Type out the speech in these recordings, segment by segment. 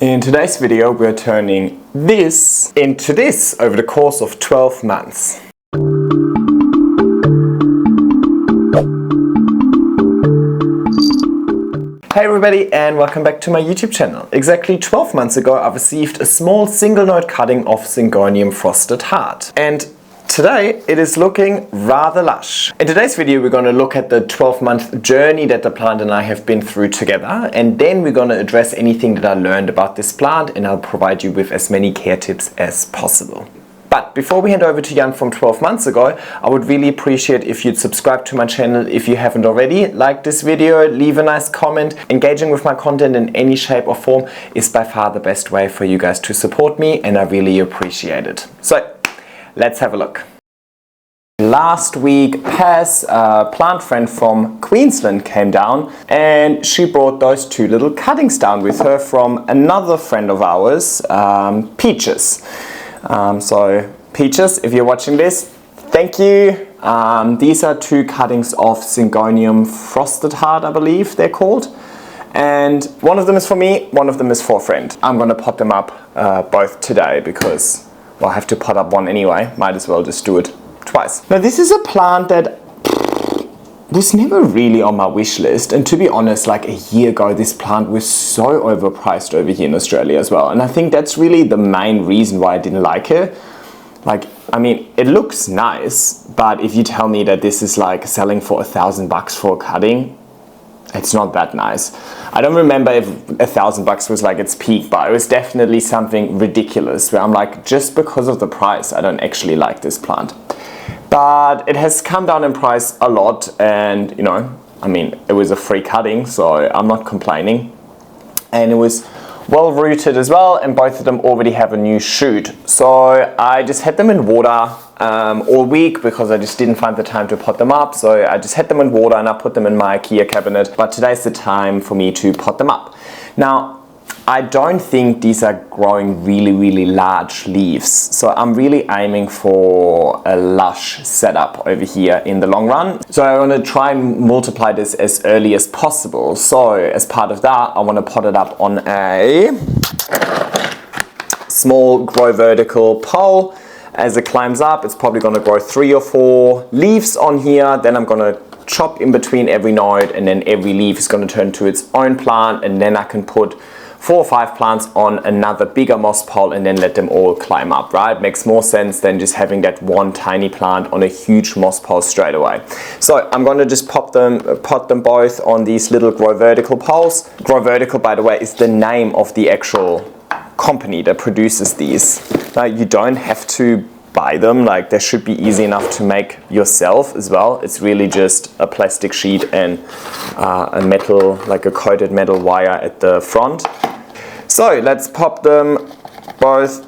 In today's video, we're turning this into this over the course of 12 months. Hey everybody, and welcome back to my YouTube channel. Exactly 12 months ago, I received a small single node cutting of Syngonium Frosted heart. And today it is looking rather lush. In today's video, we're going to look at the 12-month journey that the plant and I have been through together, and then we're going to address anything that I learned about this plant, and I'll provide you with as many care tips as possible. But before we hand over to Jan from 12 months ago, I would really appreciate if you'd subscribe to my channel if you haven't already, like this video, leave a nice comment. Engaging with my content in any shape or form is by far the best way for you guys to support me, and I really appreciate it. So, let's have a look. Last week, Paz, a plant friend from Queensland, came down and she brought those two little cuttings down with her from another friend of ours, Peaches. So Peaches, if you're watching this, thank you. These are two cuttings of Syngonium Frosted heart, I believe they're called. And one of them is for me, one of them is for a friend. I'm going to pot them up both today because, well, I have to pot up one anyway. Might as well just do it twice. Now this is a plant that was never really on my wish list, and to be honest, like a year ago this plant was so overpriced over here in Australia as well, and I think that's really the main reason why I didn't like it. Like, I mean, it looks nice, but if you tell me that this is like selling for $1,000 for a cutting, it's not that nice. I don't remember if $1,000 was like its peak, but it was definitely something ridiculous where I'm like, just because of the price, I don't actually like this plant. But it has come down in price a lot, and you know, I mean, it was a free cutting, so I'm not complaining. And it was well rooted as well, and both of them already have a new shoot. So I just had them in water all week because I just didn't find the time to pot them up. So I just had them in water and I put them in my IKEA cabinet. But today's the time for me to pot them up. Now, I don't think these are growing really large leaves, so I'm really aiming for a lush setup over here in the long run. So I want to try and multiply this as early as possible. So as part of that, I want to pot it up on a small grow vertical pole. As it climbs up, it's probably going to grow 3 or 4 leaves on here. Then I'm going to chop in between every node, and then every leaf is going to turn to its own plant, and then I can put 4 or 5 plants on another bigger moss pole and then let them all climb up, right? Makes more sense than just having that one tiny plant on a huge moss pole straight away. So I'm going to just pot them both on these little grow vertical poles. Grow vertical, by the way, is the name of the actual company that produces these. Now, you don't have to buy them, like they should be easy enough to make yourself as well. It's really just a plastic sheet and a metal, like a coated metal wire at the front. So let's pop them both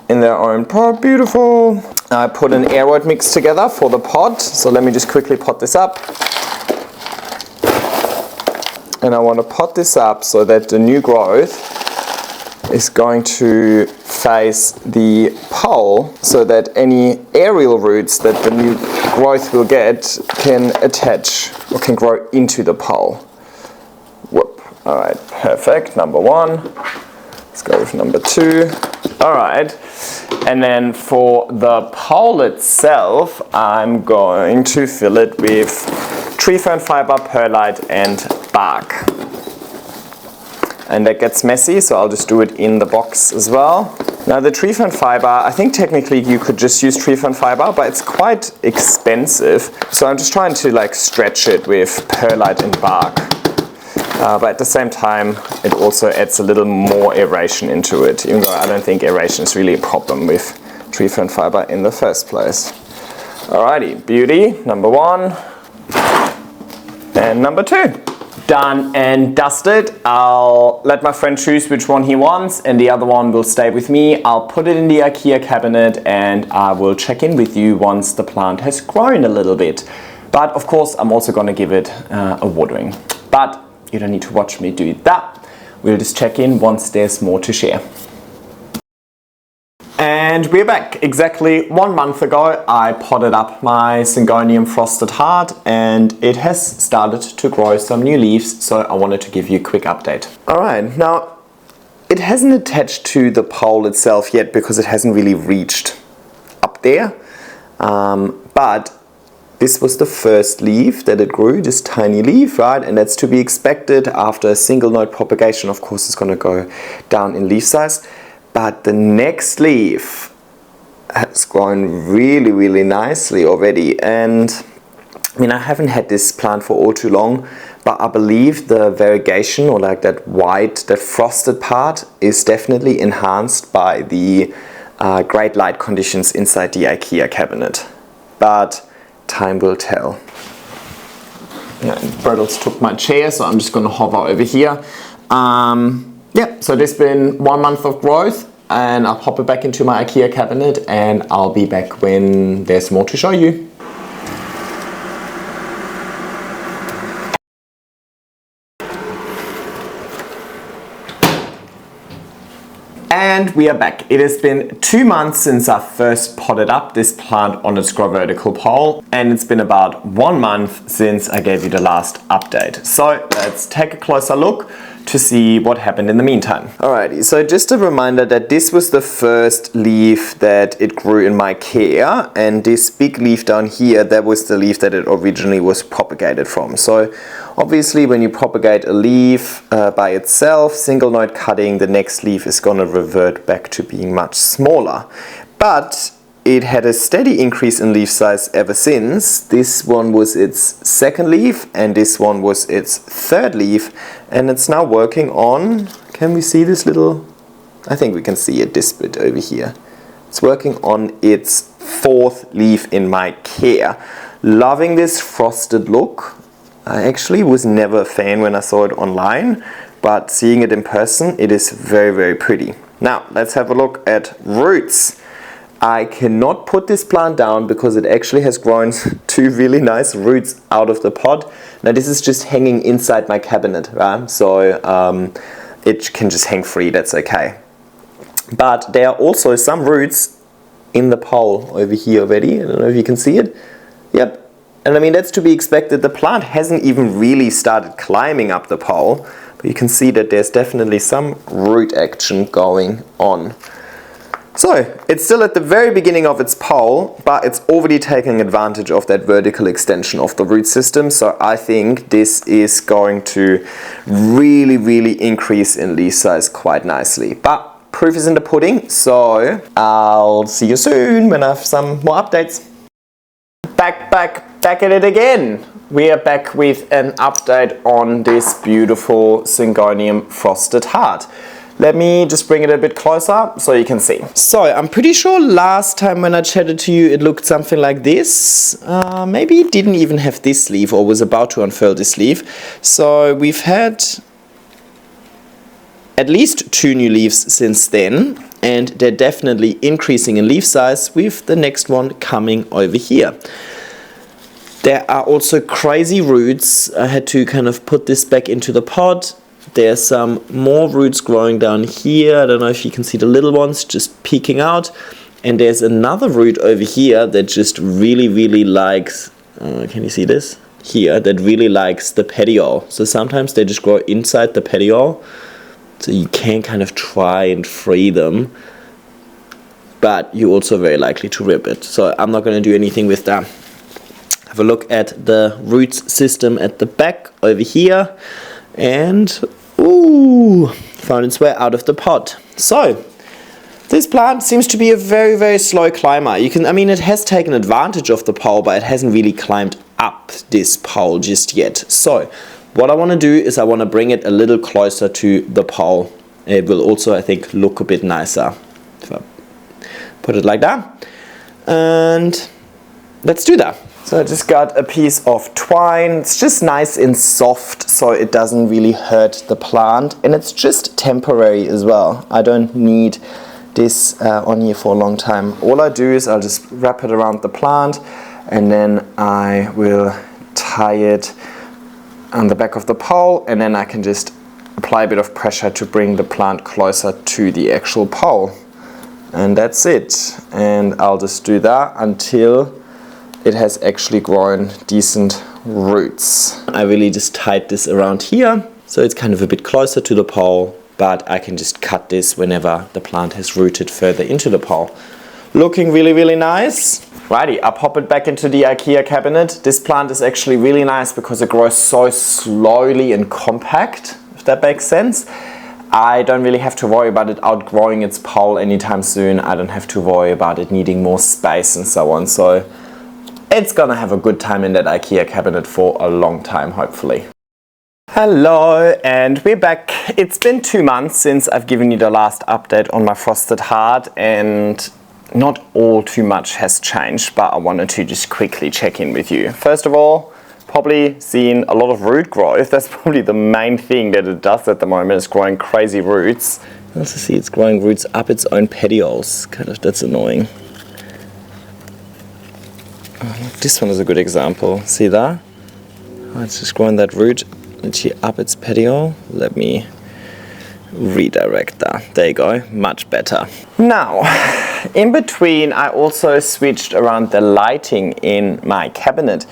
in their own pot. Beautiful. I put an aeroid mix together for the pot, so let me just quickly pot this up. And I want to pot this up so that the new growth is going to face the pole so that any aerial roots that the new growth will get can attach or can grow into the pole. Whoop. Alright, perfect. Number 1. Let's go with number 2. Alright, and then for the pole itself, I'm going to fill it with tree fern fiber, perlite and bark. And that gets messy, so I'll just do it in the box as well. Now the tree fern fiber, I think technically you could just use tree fern fiber, but it's quite expensive. So I'm just trying to like stretch it with perlite and bark. But at the same time, it also adds a little more aeration into it, even though I don't think aeration is really a problem with tree fern fiber in the first place. Alrighty, beauty, number 1 and number 2. Done and dusted. I'll let my friend choose which one he wants, and the other one will stay with me. I'll put it in the IKEA cabinet and I will check in with you once the plant has grown a little bit. But of course, I'm also going to give it a watering. But you don't need to watch me do that. We'll just check in once there's more to share. And we're back. Exactly 1 month ago, I potted up my Syngonium Frosted heart, and it has started to grow some new leaves, so I wanted to give you a quick update. Alright, now it hasn't attached to the pole itself yet because it hasn't really reached up there. But this was the first leaf that it grew, this tiny leaf, right? And that's to be expected after a single node propagation. Of course, it's going to go down in leaf size. But the next leaf has grown really, really nicely already. And I mean, I haven't had this plant for all too long, but I believe the variegation, or like that white, that frosted part, is definitely enhanced by the great light conditions inside the IKEA cabinet. But time will tell. Yeah, Bertels took my chair, so I'm just going to hover over here. Yeah, so there's been 1 month of growth, and I'll pop it back into my IKEA cabinet, and I'll be back when there's more to show you. And we are back. It has been 2 months since I first potted up this plant on its grow vertical pole, and it's been about 1 month since I gave you the last update. So let's take a closer look to see what happened in the meantime. Alrighty, so just a reminder that this was the first leaf that it grew in my care, and this big leaf down here, that was the leaf that it originally was propagated from. So obviously when you propagate a leaf by itself, single node cutting, the next leaf is going to revert back to being much smaller. But it had a steady increase in leaf size ever since. This one was its second leaf, and this one was its third leaf, and it's now working on, can we see this little, I think we can see it, this bit over here. It's working on its fourth leaf in my care. Loving this frosted look. I actually was never a fan when I saw it online, but seeing it in person, it is very, very pretty. Now, let's have a look at roots. I cannot put this plant down because it actually has grown 2 really nice roots out of the pot. Now this is just hanging inside my cabinet, right? So it can just hang free, that's okay. But there are also some roots in the pole over here already. I don't know if you can see it. Yep. And I mean, that's to be expected. The plant hasn't even really started climbing up the pole, but you can see that there's definitely some root action going on. So, it's still at the very beginning of its pole, but it's already taking advantage of that vertical extension of the root system. So I think this is going to really, really increase in leaf size quite nicely. But proof is in the pudding, so I'll see you soon when I have some more updates. Back at it again. We are back with an update on this beautiful Syngonium Frosted heart. Let me just bring it a bit closer so you can see. So I'm pretty sure last time when I chatted to you it looked something like this. Maybe it didn't even have this leaf or was about to unfurl this leaf. So we've had at least 2 new leaves since then, and they're definitely increasing in leaf size with the next one coming over here. There are also crazy roots. I had to kind of put this back into the pot. There's some more roots growing down here. I don't know if you can see the little ones just peeking out. And there's another root over here that just really, really likes, can you see this? Here, that really likes the petiole. So sometimes they just grow inside the petiole. So you can kind of try and free them. But you're also very likely to rip it. So I'm not going to do anything with that. Have a look at the roots system at the back over here. And ooh, found its way out of the pot. So this plant seems to be a very, very slow climber. I mean, it has taken advantage of the pole, but it hasn't really climbed up this pole just yet. So what I want to do is I want to bring it a little closer to the pole. It will also, I think, look a bit nicer if I put it like that. And let's do that. So I just got a piece of twine. It's just nice and soft so it doesn't really hurt the plant, and it's just temporary as well. I don't need this on here for a long time. All I do is I'll just wrap it around the plant, and then I will tie it on the back of the pole, and then I can just apply a bit of pressure to bring the plant closer to the actual pole. And that's it. And I'll just do that until it has actually grown decent roots. I really just tied this around here, so it's kind of a bit closer to the pole, but I can just cut this whenever the plant has rooted further into the pole. Looking really, really nice. Righty, I'll pop it back into the IKEA cabinet. This plant is actually really nice because it grows so slowly and compact, if that makes sense. I don't really have to worry about it outgrowing its pole anytime soon. I don't have to worry about it needing more space and so on. So it's gonna have a good time in that IKEA cabinet for a long time, hopefully. Hello, and we're back. It's been 2 months since I've given you the last update on my frosted heart, and not all too much has changed, but I wanted to just quickly check in with you. First of all, probably seen a lot of root growth. That's probably the main thing that it does at the moment, is growing crazy roots. You also see it's growing roots up its own petioles. Kind of, that's annoying. Oh, this one is a good example. See that? Oh, it's just growing that root literally up its petiole. Let me redirect that. There you go, much better. Now, in between I also switched around the lighting in my cabinet,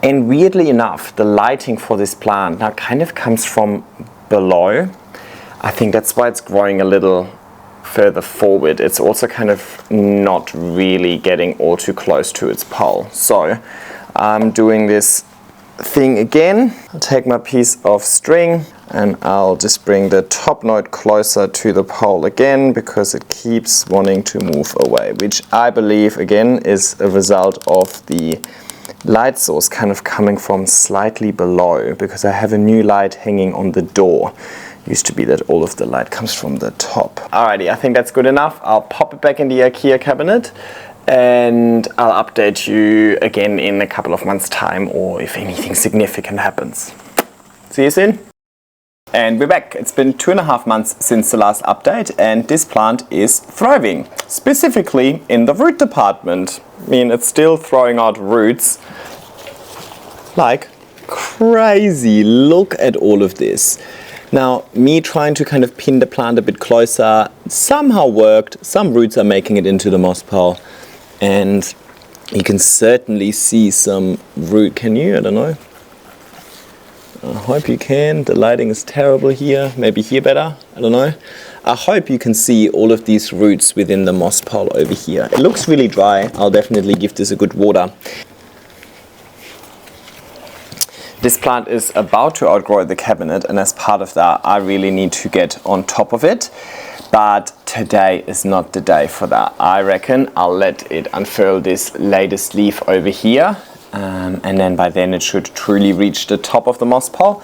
and weirdly enough the lighting for this plant now kind of comes from below. I think that's why it's growing a little further forward. It's also kind of not really getting all too close to its pole. So I'm doing this thing again. I'll take my piece of string and I'll just bring the top node closer to the pole again, because it keeps wanting to move away, which I believe again is a result of the light source kind of coming from slightly below, because I have a new light hanging on the door. It used to be that all of the light comes from the top. Alrighty, I think that's good enough. I'll pop it back in the IKEA cabinet and I'll update you again in a couple of months' time, or if anything significant happens. See you soon. And we're back. It's been 2.5 months since the last update, and this plant is thriving, specifically in the root department. I mean, it's still throwing out roots like crazy. Look at all of this. Now, me trying to kind of pin the plant a bit closer somehow worked. Some roots are making it into the moss pole, and you can certainly see some root. Can you? I don't know. I hope you can. The lighting is terrible here. Maybe here better. I don't know. I hope you can see all of these roots within the moss pole over here. It looks really dry. I'll definitely give this a good water. This plant is about to outgrow the cabinet, and as part of that I really need to get on top of it. But today is not the day for that. I reckon I'll let it unfurl this latest leaf over here. And then by then it should truly reach the top of the moss pole,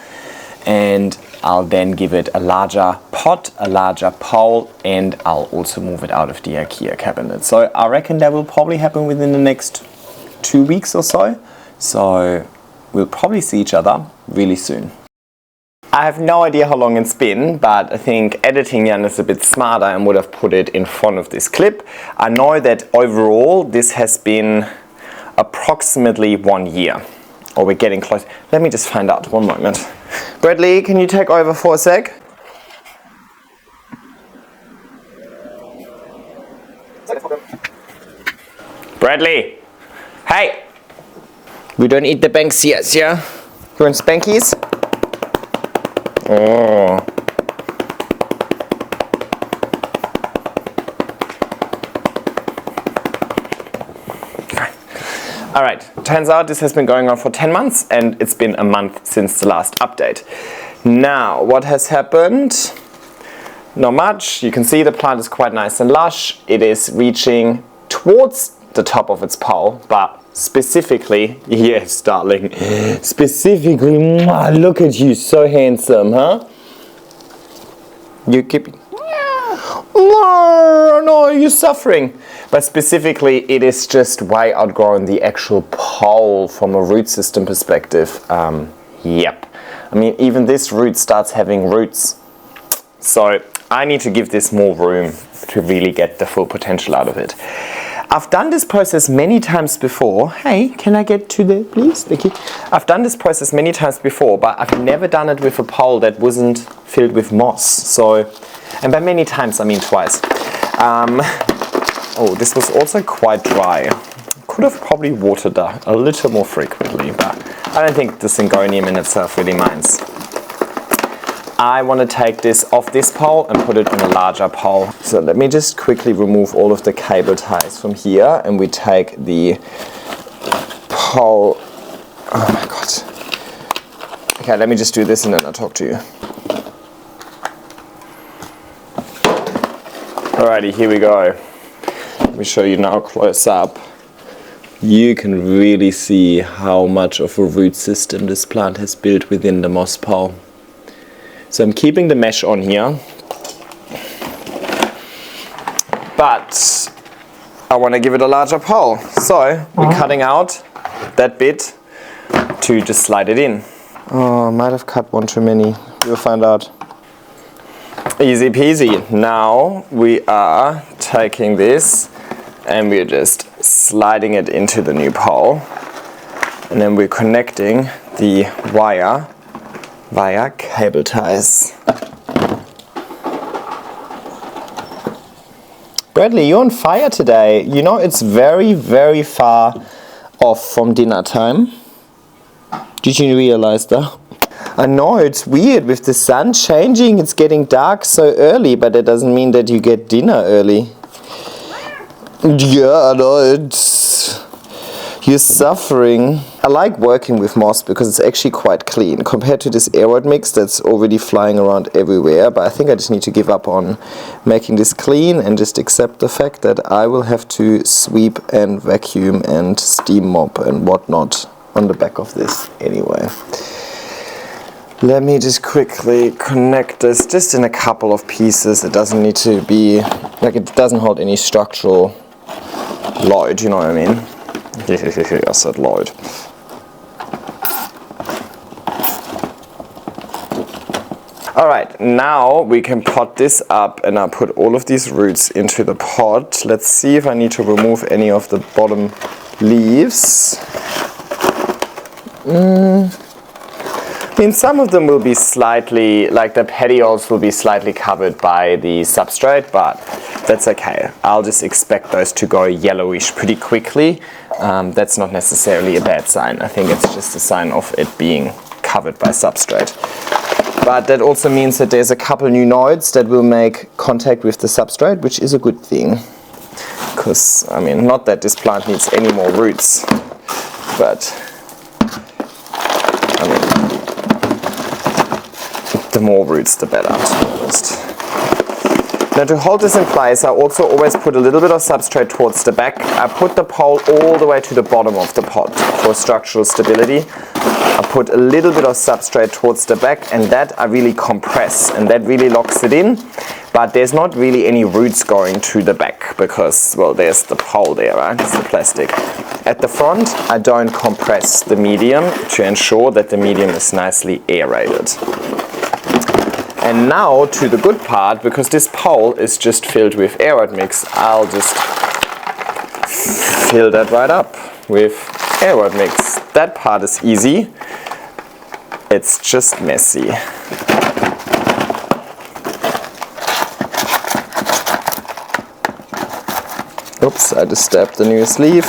and I'll then give it a larger pot, a larger pole, and I'll also move it out of the IKEA cabinet. So I reckon that will probably happen within the next 2 weeks or so. So we'll probably see each other really soon. I have no idea how long it's been, but I think editing Jan is a bit smarter and would have put it in front of this clip. I know that overall this has been approximately 1 year, or we're getting close. Let me just find out, one moment. Bradley, can you take over for a sec? Bradley, hey! We don't eat the Banksias, yeah? You want Spankies? Oh. Alright, turns out this has been going on for 10 months, and it's been a month since the last update. Now, what has happened? Not much. You can see the plant is quite nice and lush. It is reaching towards the top of its pole, but specifically, yes darling, specifically, look at you, so handsome, huh? You keep, no, you're suffering. But specifically, it is just way outgrowing the actual pole from a root system perspective. Yep. I mean, even this root starts having roots. So I need to give this more room to really get the full potential out of it. I've done this process many times before. Hey, can I get to there, please? Thank you. I've done this process many times before, but I've never done it with a pole that wasn't filled with moss. So, and by many times, I mean twice. Oh, this was also quite dry. Could have probably watered that a little more frequently, but I don't think the Syngonium in itself really minds. I want to take this off this pole and put it on a larger pole. So let me just quickly remove all of the cable ties from here, and we take the pole. Oh my god. Okay, let me just do this and then I'll talk to you. Alrighty, here we go. Let me show you now close up. You can really see how much of a root system this plant has built within the moss pole. So I'm keeping the mesh on here, but I want to give it a larger pole. So we're cutting out that bit to just slide it in. Oh, I might have cut one too many. We'll find out. Easy peasy. Now we are taking this and we're just sliding it into the new pole, and then we're connecting the wire via cable ties. Bradley, you're on fire today. You know it's very, very far off from dinner time. Did you realize that? I know, it's weird with the sun changing, it's getting dark so early, but that doesn't mean that you get dinner early. Yeah, I know, you're suffering. I like working with moss because it's actually quite clean compared to this aeroid mix that's already flying around everywhere, but I think I just need to give up on making this clean and just accept the fact that I will have to sweep and vacuum and steam mop and whatnot on the back of this anyway. Let me just quickly connect this just in a couple of pieces. It doesn't need to be, like, it doesn't hold any structural load, you know what I mean? I said load. Alright, now we can pot this up, and I'll put all of these roots into the pot. Let's see if I need to remove any of the bottom leaves. I mean, some of them will be slightly, like the petioles will be slightly covered by the substrate, but that's okay. I'll just expect those to go yellowish pretty quickly. That's not necessarily a bad sign. I think it's just a sign of it being covered by substrate. But that also means that there's a couple new nodes that will make contact with the substrate, which is a good thing. Because, I mean, not that this plant needs any more roots, but I mean, the more roots the better, to be honest. Now to hold this in place, I also always put a little bit of substrate towards the back. I put the pole all the way to the bottom of the pot for structural stability. I put a little bit of substrate towards the back, and that I really compress, and that really locks it in. But there's not really any roots going to the back because, well, there's the pole there, right? It's the plastic. At the front, I don't compress the medium to ensure that the medium is nicely aerated. And now to the good part, because this pole is just filled with aeroid mix, I'll just fill that right up with aeroid mix. That part is easy. It's just messy. Oops, I just stabbed the new sleeve.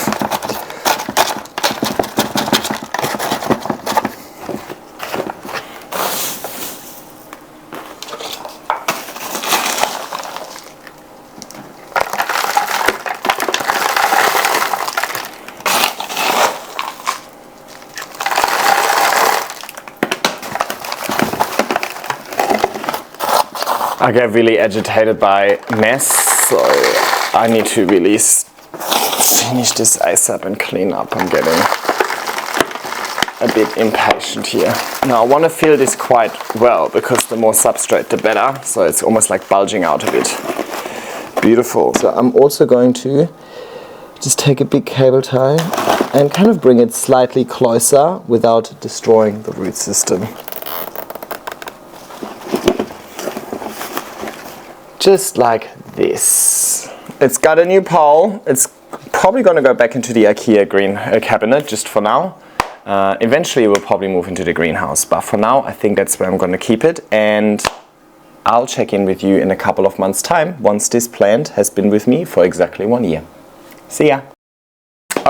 I get really agitated by mess, so I need to really finish this ASAP and clean up. I'm getting a bit impatient here. Now I want to fill this quite well because the more substrate the better, so it's almost like bulging out a bit. Beautiful. So I'm also going to just take a big cable tie and kind of bring it slightly closer without destroying the root system. Just like this. It's got a new pole. It's probably going to go back into the IKEA green cabinet just for now. Eventually we'll probably move into the greenhouse, but for now I think that's where I'm going to keep it, and I'll check in with you in a couple of months' time once this plant has been with me for exactly 1 year. See ya!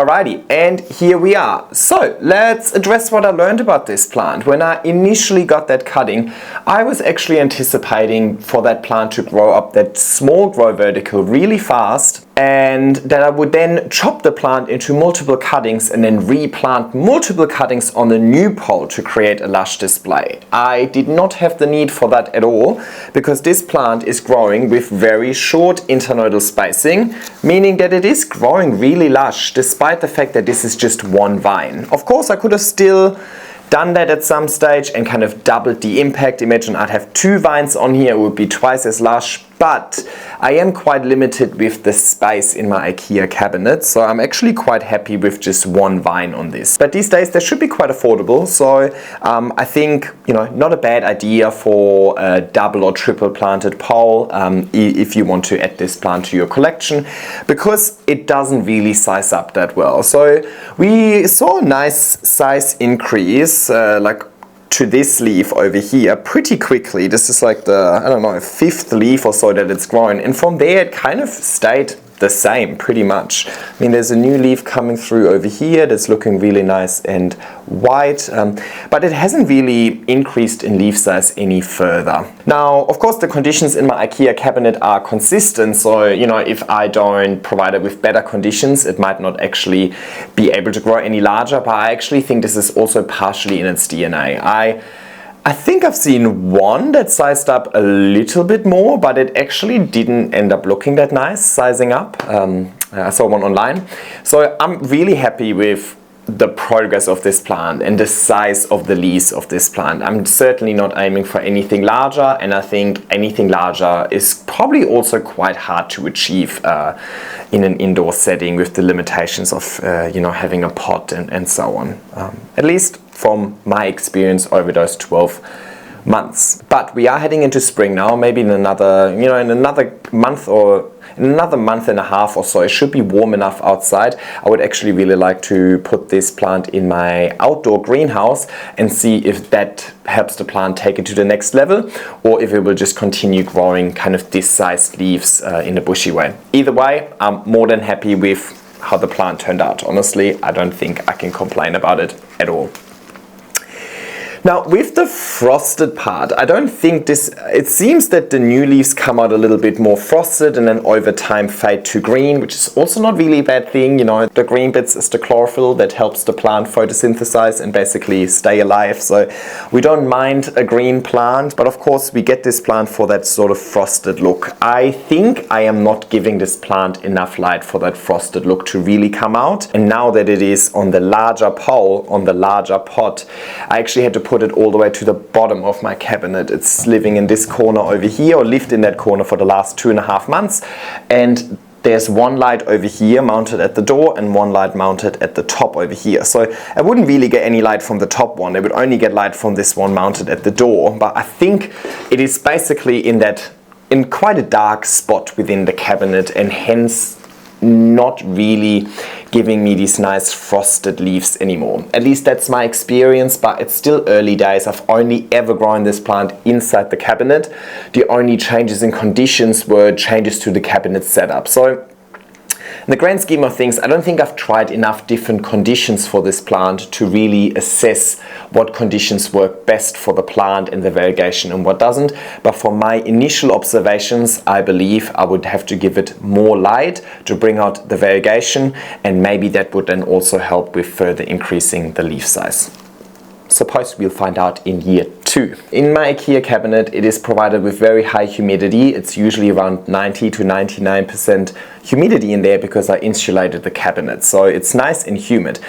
Alrighty, and here we are. So let's address what I learned about this plant. When I initially got that cutting, I was actually anticipating for that plant to grow up that small grow vertical really fast, and that I would then chop the plant into multiple cuttings and then replant multiple cuttings on a new pole to create a lush display. I did not have the need for that at all, because this plant is growing with very short internodal spacing, meaning that it is growing really lush despite the fact that this is just one vine. Of course, I could have still done that at some stage and kind of doubled the impact. Imagine I'd have 2 vines on here, it would be twice as lush, but I am quite limited with the space in my IKEA cabinet, so I'm actually quite happy with just 1 vine on this. But these days they should be quite affordable, so I think, you know, not a bad idea for a double or triple planted pole if you want to add this plant to your collection, because it doesn't really size up that well. So we saw a nice size increase, like to this leaf over here pretty quickly. This is like the, I don't know, 5th leaf or so that it's grown, and from there it kind of stayed the same pretty much. I mean, there's a new leaf coming through over here that's looking really nice and white, but it hasn't really increased in leaf size any further. Now, of course, the conditions in my IKEA cabinet are consistent, so you know, if I don't provide it with better conditions, it might not actually be able to grow any larger, but I actually think this is also partially in its DNA. I think I've seen one that sized up a little bit more, but it actually didn't end up looking that nice sizing up. I saw one online. So I'm really happy with the progress of this plant and the size of the leaves of this plant. I'm certainly not aiming for anything larger, and I think anything larger is probably also quite hard to achieve in an indoor setting with the limitations of you know, having a pot and so on. At least from my experience over those 12 months. But we are heading into spring now, maybe in another, you know, in another month or in another month and a half or so, it should be warm enough outside. I would actually really like to put this plant in my outdoor greenhouse and see if that helps the plant take it to the next level, or if it will just continue growing kind of this sized leaves in a bushy way. Either way, I'm more than happy with how the plant turned out. Honestly, I don't think I can complain about it at all. Now, with the frosted part, I don't think this, it seems that the new leaves come out a little bit more frosted and then over time fade to green, which is also not really a bad thing. You know, the green bits is the chlorophyll that helps the plant photosynthesize and basically stay alive. So we don't mind a green plant, but of course we get this plant for that sort of frosted look. I think I am not giving this plant enough light for that frosted look to really come out. And now that it is on the larger pole, on the larger pot, I actually had to put it all the way to the bottom of my cabinet. It's living in this corner over here, or lived in that corner for the last 2.5 months, and there's one light over here mounted at the door and one light mounted at the top over here. So I wouldn't really get any light from the top one, I would only get light from this one mounted at the door. But I think it is basically in quite a dark spot within the cabinet, and hence not really giving me these nice frosted leaves anymore. At least that's my experience, but it's still early days. I've only ever grown this plant inside the cabinet. The only changes in conditions were changes to the cabinet setup. So in the grand scheme of things, I don't think I've tried enough different conditions for this plant to really assess what conditions work best for the plant and the variegation and what doesn't. But for my initial observations, I believe I would have to give it more light to bring out the variegation, and maybe that would then also help with further increasing the leaf size. Suppose we'll find out in year 2. In my IKEA cabinet, it is provided with very high humidity. It's usually around 90 to 99% humidity in there because I insulated the cabinet, so it's nice and humid.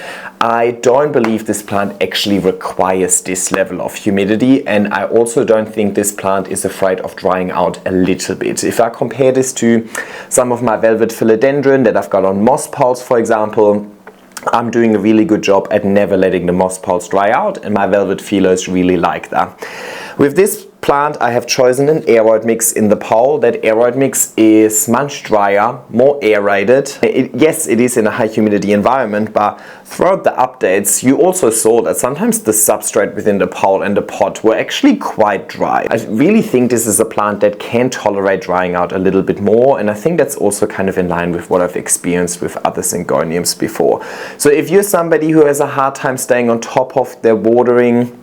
I don't believe this plant actually requires this level of humidity, and I also don't think this plant is afraid of drying out a little bit. If I compare this to some of my velvet philodendron that I've got on moss poles, for example, I'm doing a really good job at never letting the moss poles dry out, and my velvet philos really like that. With this plant, I have chosen an aeroid mix in the pole. That aeroid mix is much drier, more aerated. Yes, it is in a high humidity environment, but throughout the updates, you also saw that sometimes the substrate within the pole and the pot were actually quite dry. I really think this is a plant that can tolerate drying out a little bit more, and I think that's also kind of in line with what I've experienced with other Syngoniums before. So if you're somebody who has a hard time staying on top of their watering,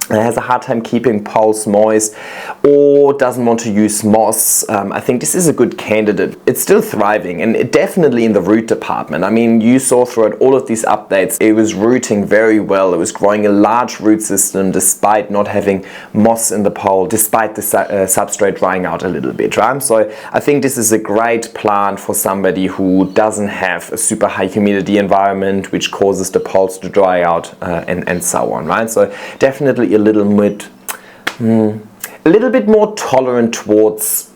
has a hard time keeping poles moist, or doesn't want to use moss, I think this is a good candidate. It's still thriving, and definitely in the root department. I mean, you saw throughout all of these updates, it was rooting very well. It was growing a large root system despite not having moss in the pole, despite the substrate drying out a little bit, right? So I think this is a great plant for somebody who doesn't have a super high humidity environment, which causes the poles to dry out and so on, right? So definitely a little bit more tolerant towards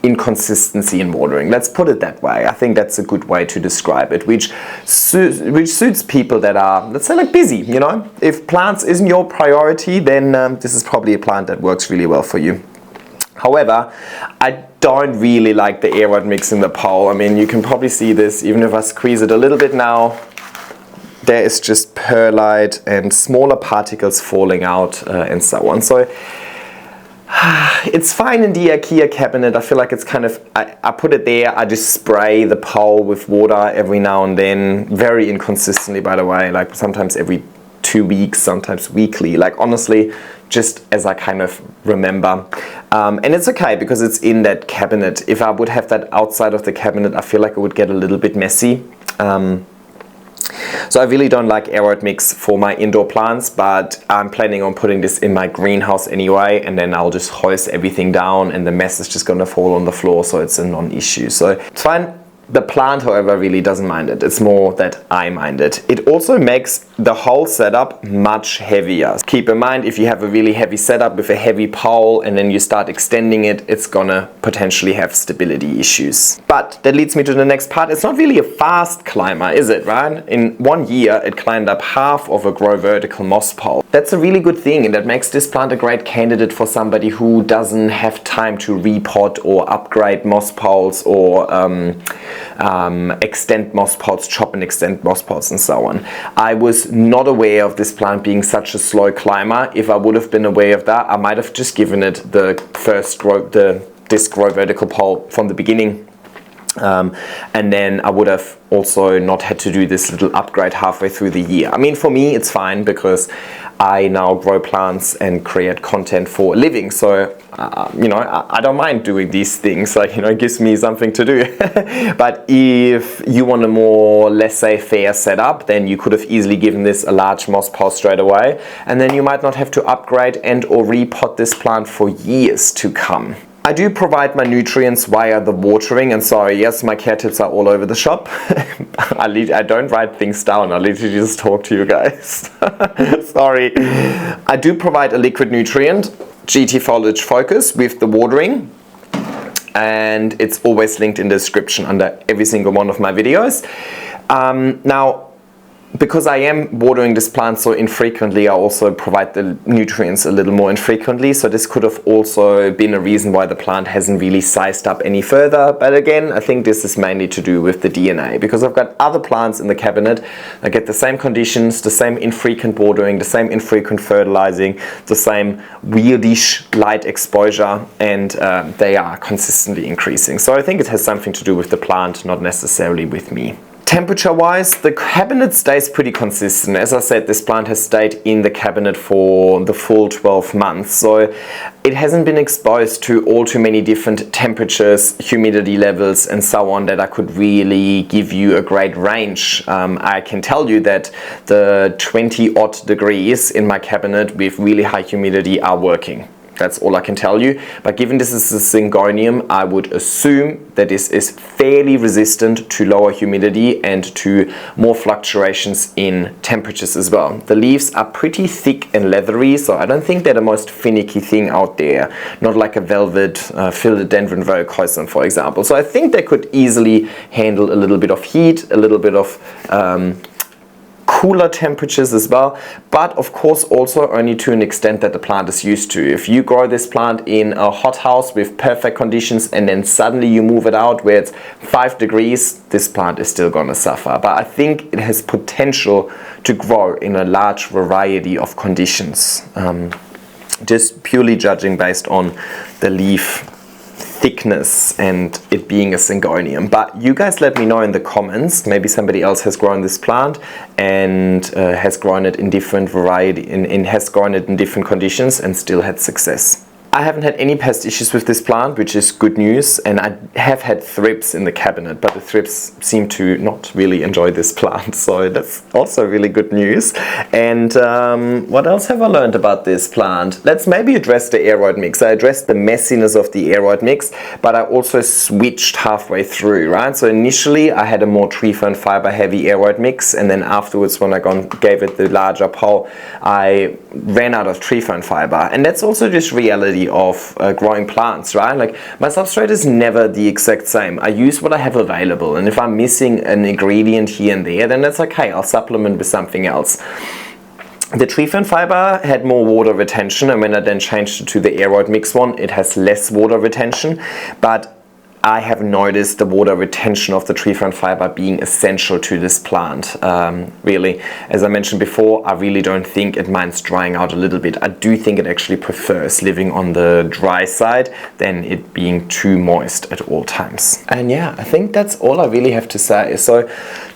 inconsistency in watering. Let's put it that way. I think that's a good way to describe it, which suits people that are, let's say, like busy, you know? If plants isn't your priority, then this is probably a plant that works really well for you. However, I don't really like the aeroid mix in the pole. I mean, you can probably see this, even if I squeeze it a little bit now, there is just perlite and smaller particles falling out and so on. So it's fine in the IKEA cabinet. I feel like it's kind of, I put it there, I just spray the pole with water every now and then, very inconsistently by the way, like sometimes every 2 weeks, sometimes weekly, like honestly, just as I kind of remember. And it's okay because it's in that cabinet. If I would have that outside of the cabinet, I feel like it would get a little bit messy. So I really don't like aeroid mix for my indoor plants, but I'm planning on putting this in my greenhouse anyway, and then I'll just hoist everything down and the mess is just gonna fall on the floor, so it's a non-issue. So it's fine. The plant, however, really doesn't mind it. It's more that I mind it. It also makes the whole setup much heavier. Keep in mind, if you have a really heavy setup with a heavy pole and then you start extending it, it's gonna potentially have stability issues. But that leads me to the next part. It's not really a fast climber, is it, right? In 1 year, it climbed up half of a grow vertical moss pole. That's a really good thing, and that makes this plant a great candidate for somebody who doesn't have time to repot or upgrade moss poles or extend moss pots, chop and extend moss pots and so on. I was not aware of this plant being such a slow climber. If I would have been aware of that, I might have just given it the first disc grow vertical pole from the beginning. And then I would have also not had to do this little upgrade halfway through the year. I mean, for me it's fine because I now grow plants and create content for a living, so you know, I don't mind doing these things, like, you know, it gives me something to do. But if you want a more laissez-faire setup, then you could have easily given this a large moss pole straight away, and then you might not have to upgrade and or repot this plant for years to come. I do provide my nutrients via the watering, and sorry, yes, my care tips are all over the shop. I don't write things down, I literally just talk to you guys. Sorry. I do provide a liquid nutrient, GT Foliage Focus, with the watering, and it's always linked in the description under every single one of my videos. Now, because I am watering this plant so infrequently, I also provide the nutrients a little more infrequently, so this could have also been a reason why the plant hasn't really sized up any further. But again, I think this is mainly to do with the DNA, because I've got other plants in the cabinet that get the same conditions, the same infrequent watering, the same infrequent fertilizing, the same weirdish light exposure, and they are consistently increasing. So I think it has something to do with the plant, not necessarily with me. Temperature-wise, the cabinet stays pretty consistent. As I said, this plant has stayed in the cabinet for the full 12 months, so it hasn't been exposed to all too many different temperatures, humidity levels, and so on that I could really give you a great range. I can tell you that the 20-odd degrees in my cabinet with really high humidity are working. That's all I can tell you. But given this is a Syngonium, I would assume that this is fairly resistant to lower humidity and to more fluctuations in temperatures as well. The leaves are pretty thick and leathery, so I don't think they're the most finicky thing out there. Not like a velvet philodendron verrucosa, for example. So I think they could easily handle a little bit of heat, a little bit of cooler temperatures as well, but of course also only to an extent that the plant is used to. If you grow this plant in a hot house with perfect conditions and then suddenly you move it out where it's 5 degrees, this plant is still going to suffer. But I think it has potential to grow in a large variety of conditions, just purely judging based on the leaf thickness and it being a Syngonium. But you guys let me know in the comments, maybe somebody else has grown this plant and has grown it in different variety, has grown it in different conditions and still had success. I haven't had any pest issues with this plant, which is good news, and I have had thrips in the cabinet, but the thrips seem to not really enjoy this plant, so that's also really good news. And what else have I learned about this plant? Let's maybe address the aeroid mix. I addressed the messiness of the aeroid mix, but I also switched halfway through, right? So initially I had a more tree fern fiber heavy aeroid mix, and then afterwards when I gave it the larger pole, I ran out of tree fern fiber. And that's also just reality of growing plants, right? Like, my substrate is never the exact same. I use what I have available, and if I'm missing an ingredient here and there, then that's okay, I'll supplement with something else. The tree fern fiber had more water retention, and when I then changed it to the aeroid mix one, it has less water retention, but I have noticed the water retention of the tree fern fiber being essential to this plant. Really, as I mentioned before, I really don't think it minds drying out a little bit. I do think it actually prefers living on the dry side than it being too moist at all times. And yeah, I think that's all I really have to say. So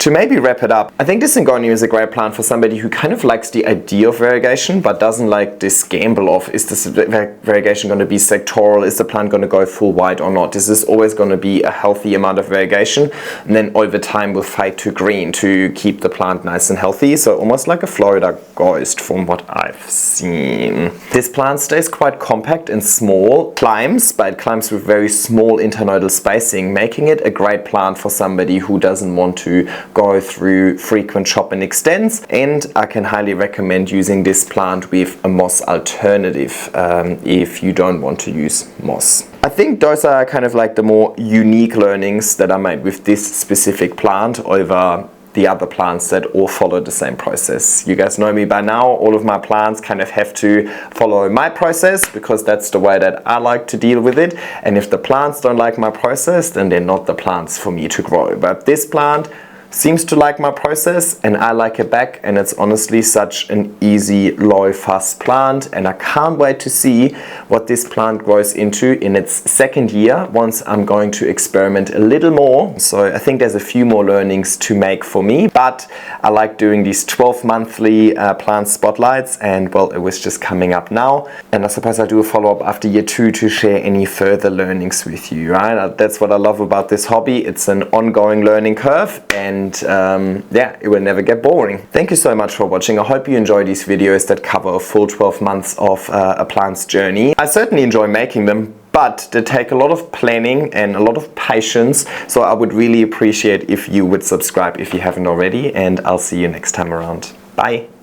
to maybe wrap it up, I think this Syngonium is a great plant for somebody who kind of likes the idea of variegation but doesn't like this gamble of, is this variegation going to be sectoral? Is the plant going to go full white or not? Is this always going to be a healthy amount of variegation, and then over time will fade to green to keep the plant nice and healthy? So almost like a Florida ghost from what I've seen. This plant stays quite compact and small, climbs, but it climbs with very small internodal spacing, making it a great plant for somebody who doesn't want to go through frequent chop and extends. And I can highly recommend using this plant with a moss alternative if you don't want to use moss. I think those are kind of like the more unique learnings that I made with this specific plant over the other plants that all follow the same process. You guys know me by now, all of my plants kind of have to follow my process because that's the way that I like to deal with it. And if the plants don't like my process, then they're not the plants for me to grow. But this plant seems to like my process and I like it back, and it's honestly such an easy, low fuss plant, and I can't wait to see what this plant grows into in its second year once I'm going to experiment a little more. So I think there's a few more learnings to make for me, but I like doing these 12 monthly plant spotlights, and well, it was just coming up now, and I suppose I'll do a follow-up after year 2 to share any further learnings with you, right? That's what I love about this hobby. It's an ongoing learning curve, and yeah, it will never get boring. Thank you so much for watching. I hope you enjoy these videos that cover a full 12 months of a plant's journey. I certainly enjoy making them, but they take a lot of planning and a lot of patience, so I would really appreciate if you would subscribe if you haven't already, and I'll see you next time around. Bye!